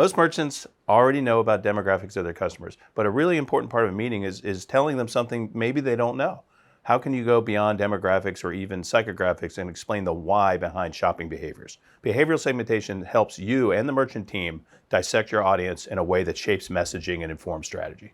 Most merchants already know about demographics of their customers, but a really important part of a meeting is telling them something maybe they don't know. How can you go beyond demographics or even psychographics and explain the why behind shopping behaviors? Behavioral segmentation helps you and the merchant team dissect your audience in a way that shapes messaging and informs strategy.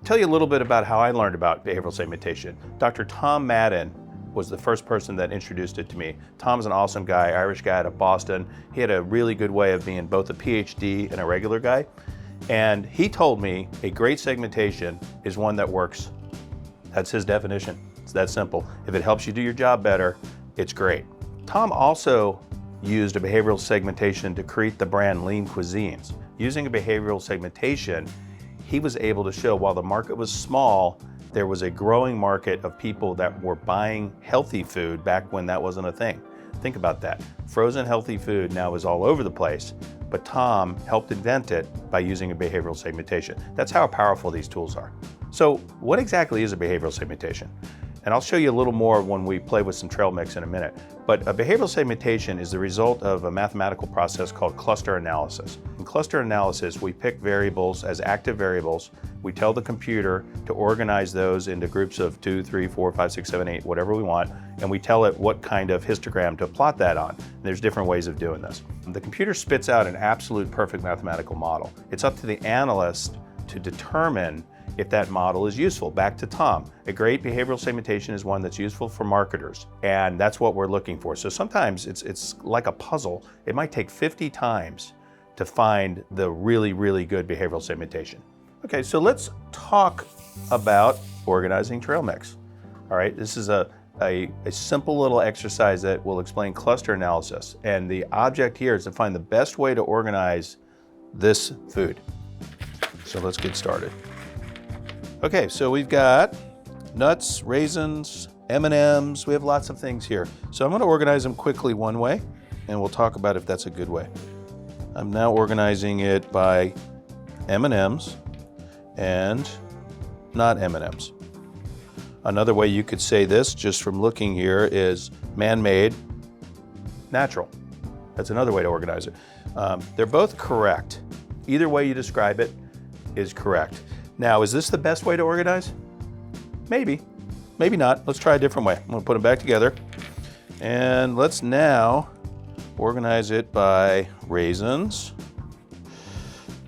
Tell you a little bit about how I learned about behavioral segmentation. Dr. Tom Madden was the first person that introduced it to me. Tom's an awesome guy, Irish guy out of Boston. He had a really good way of being both a PhD and a regular guy. And he told me a great segmentation is one that works. That's his definition. It's that simple. If it helps you do your job better, it's great. Tom also used a behavioral segmentation to create the brand Lean Cuisines. Using a behavioral segmentation, he was able to show while the market was small, there was a growing market of people that were buying healthy food back when that wasn't a thing. Think about that. Frozen healthy food now is all over the place, but Tom helped invent it by using a behavioral segmentation. That's how powerful these tools are. So what exactly is a behavioral segmentation? And I'll show you a little more when we play with some trail mix in a minute. But a behavioral segmentation is the result of a mathematical process called cluster analysis. In cluster analysis, we pick variables as active variables. We tell the computer to organize those into groups of 2, 3, 4, 5, 6, 7, 8, whatever we want. And we tell it what kind of histogram to plot that on. And there's different ways of doing this. The computer spits out an absolute perfect mathematical model. It's up to the analyst to determine if that model is useful. Back to Tom, a great behavioral segmentation is one that's useful for marketers, and that's what we're looking for. So sometimes it's like a puzzle. It might take 50 times to find the really, really good behavioral segmentation. Okay, so let's talk about organizing trail mix. All right, this is a simple little exercise that will explain cluster analysis, and the object here is to find the best way to organize this food. So let's get started. Okay, so we've got nuts, raisins, M&Ms. We have lots of things here. So I'm going to organize them quickly one way, and we'll talk about if that's a good way. I'm now organizing it by M&Ms and not M&Ms. Another way you could say this, just from looking here, is man-made, natural. That's another way to organize it. They're both correct. Either way you describe it is correct. Now, is this the best way to organize? Maybe, maybe not. Let's try a different way. I'm gonna put them back together. And let's now organize it by raisins.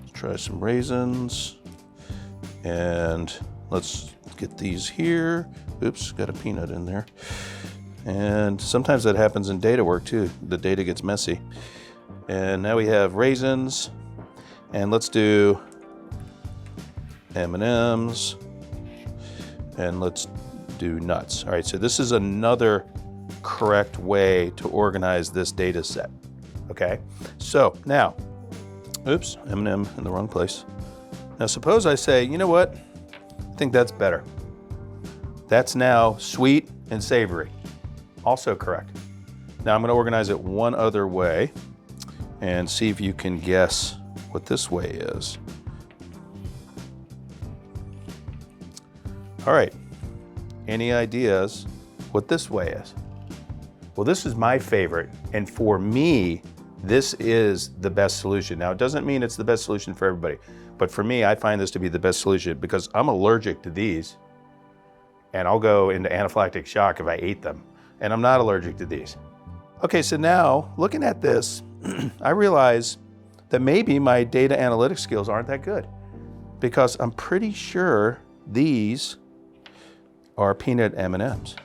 Let's try some raisins. And let's get these here. Oops, got a peanut in there. And sometimes that happens in data work too. The data gets messy. And now we have raisins. And let's do M&Ms, and let's do nuts. All right, so this is another correct way to organize this data set, okay? So now, oops, M&M in the wrong place. Now suppose I say, you know what? I think that's better. That's now sweet and savory, also correct. Now I'm gonna organize it one other way and see if you can guess what this way is. All right, any ideas what this way is? Well, this is my favorite, and for me, this is the best solution. Now, it doesn't mean it's the best solution for everybody, but for me, I find this to be the best solution because I'm allergic to these, and I'll go into anaphylactic shock if I ate them, and I'm not allergic to these. Okay, so now, looking at this, I realize that maybe my data analytics skills aren't that good because I'm pretty sure these are peanut M&Ms.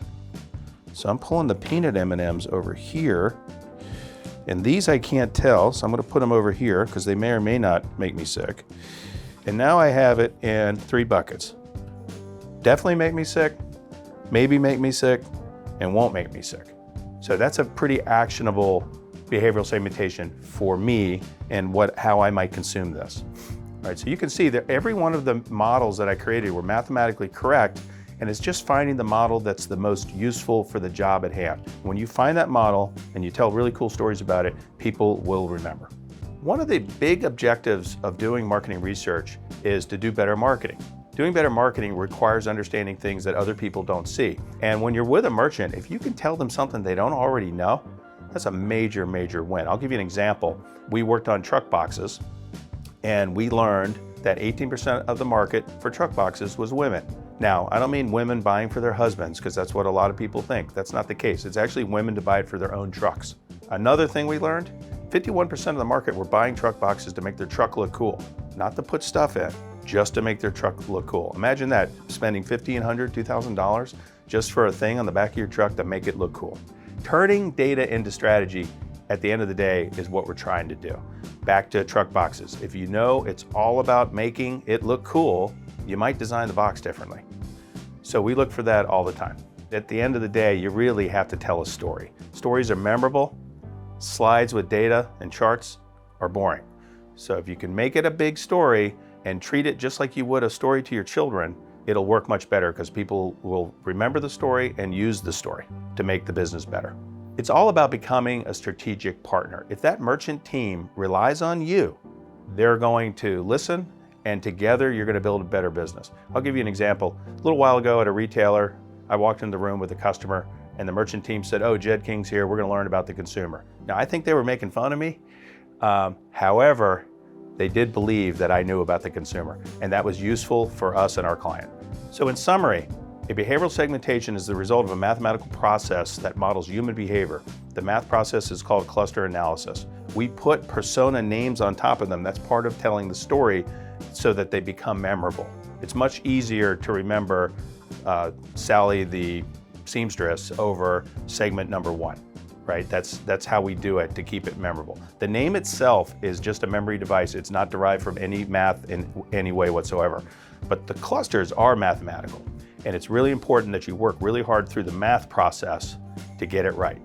So I'm pulling the peanut M&Ms over here, and these I can't tell, so I'm gonna put them over here because they may or may not make me sick. And now I have it in 3 buckets. Definitely make me sick, maybe make me sick, and won't make me sick. So that's a pretty actionable behavioral segmentation for me and how I might consume this. All right, so you can see that every one of the models that I created were mathematically correct, and it's just finding the model that's the most useful for the job at hand. When you find that model and you tell really cool stories about it, people will remember. One of the big objectives of doing marketing research is to do better marketing. Doing better marketing requires understanding things that other people don't see. And when you're with a merchant, if you can tell them something they don't already know, that's a major, major win. I'll give you an example. We worked on truck boxes, and we learned that 18% of the market for truck boxes was women. Now, I don't mean women buying for their husbands, because that's what a lot of people think. That's not the case. It's actually women to buy it for their own trucks. Another thing we learned, 51% of the market were buying truck boxes to make their truck look cool. Not to put stuff in, just to make their truck look cool. Imagine that, spending $1,500, $2,000 just for a thing on the back of your truck to make it look cool. Turning data into strategy at the end of the day is what we're trying to do. Back to truck boxes. If you know it's all about making it look cool, you might design the box differently. So we look for that all the time. At the end of the day, you really have to tell a story. Stories are memorable. Slides with data and charts are boring. So if you can make it a big story and treat it just like you would a story to your children, it'll work much better because people will remember the story and use the story to make the business better. It's all about becoming a strategic partner. If that merchant team relies on you, they're going to listen, and together you're going to build a better business. I'll give you an example. A little while ago at a retailer, I walked in the room with a customer and the merchant team said, "Oh, Jed King's here, we're going to learn about the consumer." Now, I think they were making fun of me. However, they did believe that I knew about the consumer, and that was useful for us and our client. So in summary, a behavioral segmentation is the result of a mathematical process that models human behavior. The math process is called cluster analysis. We put persona names on top of them. That's part of telling the story so that they become memorable. It's much easier to remember Sally the seamstress over segment number one, right? That's how we do it to keep it memorable. The name itself is just a memory device. It's not derived from any math in any way whatsoever. But the clusters are mathematical. And it's really important that you work really hard through the math process to get it right.